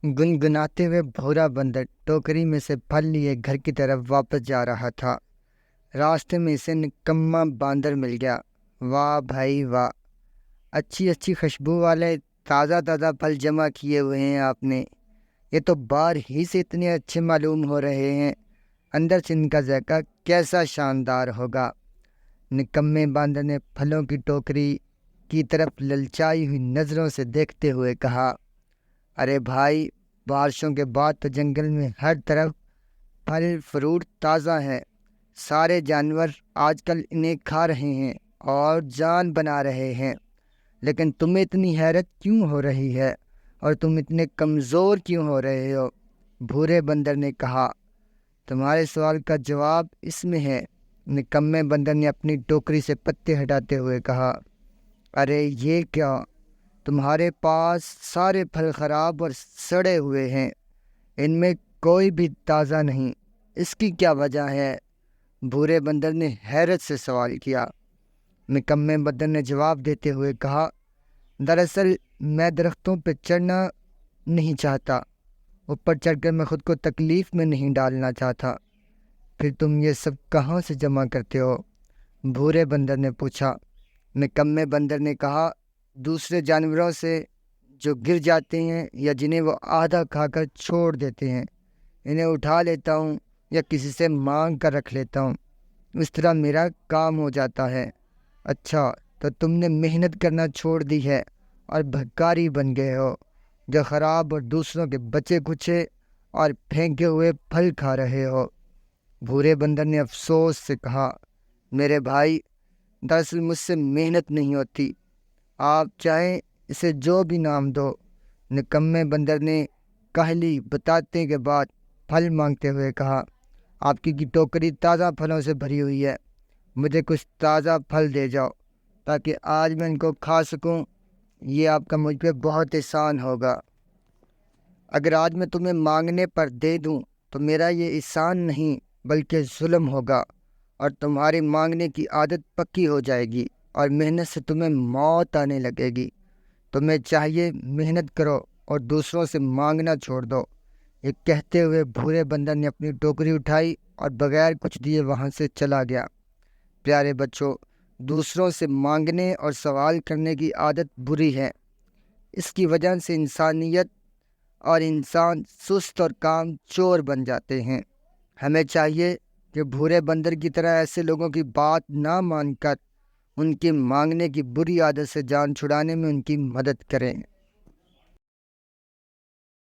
गुनगुनाते हुए भूरा बंदर टोकरी में से फल लिए घर की तरफ वापस जा रहा था। रास्ते में इसे निकम्मा बांदर मिल गया। वाह भाई वाह, अच्छी अच्छी खुशबू वाले ताज़ा ताज़ा फल जमा किए हुए हैं आपने। ये तो बाहर ही से इतने अच्छे मालूम हो रहे हैं, अंदर से इनका जायका कैसा शानदार होगा। निकम्मे बांदर ने फलों की टोकरी की तरफ ललचाई हुई नज़रों से देखते हुए कहा, अरे भाई, बारिशों के बाद तो जंगल में हर तरफ फल फ्रूट ताज़ा है। सारे जानवर आजकल इन्हें खा रहे हैं और जान बना रहे हैं, लेकिन तुम्हें इतनी हैरत क्यों हो रही है और तुम इतने कमज़ोर क्यों हो रहे हो? भूरे बंदर ने कहा। तुम्हारे सवाल का जवाब इसमें है, निकम्मे बंदर ने अपनी टोकरी से पत्ते हटाते हुए कहा। अरे ये क्या, तुम्हारे पास सारे फल खराब और सड़े हुए हैं, इनमें कोई भी ताज़ा नहीं। इसकी क्या वजह है? भूरे बंदर ने हैरत से सवाल किया। निकम्मे बंदर ने जवाब देते हुए कहा, दरअसल मैं दरख्तों पर चढ़ना नहीं चाहता। ऊपर चढ़कर मैं खुद को तकलीफ़ में नहीं डालना चाहता। फिर तुम ये सब कहाँ से जमा करते हो? भूरे बंदर ने पूछा। निकम्मे बंदर ने कहा, दूसरे जानवरों से जो गिर जाते हैं या जिन्हें वो आधा खाकर छोड़ देते हैं, इन्हें उठा लेता हूँ या किसी से मांग कर रख लेता हूँ। इस तरह मेरा काम हो जाता है। अच्छा, तो तुमने मेहनत करना छोड़ दी है और भिखारी बन गए हो, जो ख़राब और दूसरों के बचे कुचे और फेंके हुए फल खा रहे हो। भूरे बंदर ने अफसोस से कहा, मेरे भाई, दरअसल मुझसे मेहनत नहीं होती। आप चाहें इसे जो भी नाम दो। निकम्मे बंदर ने काहली बताने के बाद फल मांगते हुए कहा, आपकी की टोकरी ताज़ा फलों से भरी हुई है। मुझे कुछ ताज़ा फल दे जाओ ताकि आज मैं इनको खा सकूं। ये आपका मुझ पे बहुत एहसान होगा। अगर आज मैं तुम्हें मांगने पर दे दूं तो मेरा ये एहसान नहीं बल्कि जुल्म होगा और तुम्हारी मांगने की आदत पक्की हो जाएगी और मेहनत से तुम्हें मौत आने लगेगी। तुम्हें चाहिए मेहनत करो और दूसरों से मांगना छोड़ दो। ये कहते हुए भूरे बंदर ने अपनी टोकरी उठाई और बगैर कुछ दिए वहाँ से चला गया। प्यारे बच्चों, दूसरों से मांगने और सवाल करने की आदत बुरी है। इसकी वजह से इंसानियत और इंसान सुस्त और काम चोर बन जाते हैं। हमें चाहिए कि भूरे बंदर की तरह ऐसे लोगों की बात ना मानकर उनकी मांगने की बुरी आदत से जान छुड़ाने में उनकी मदद करें।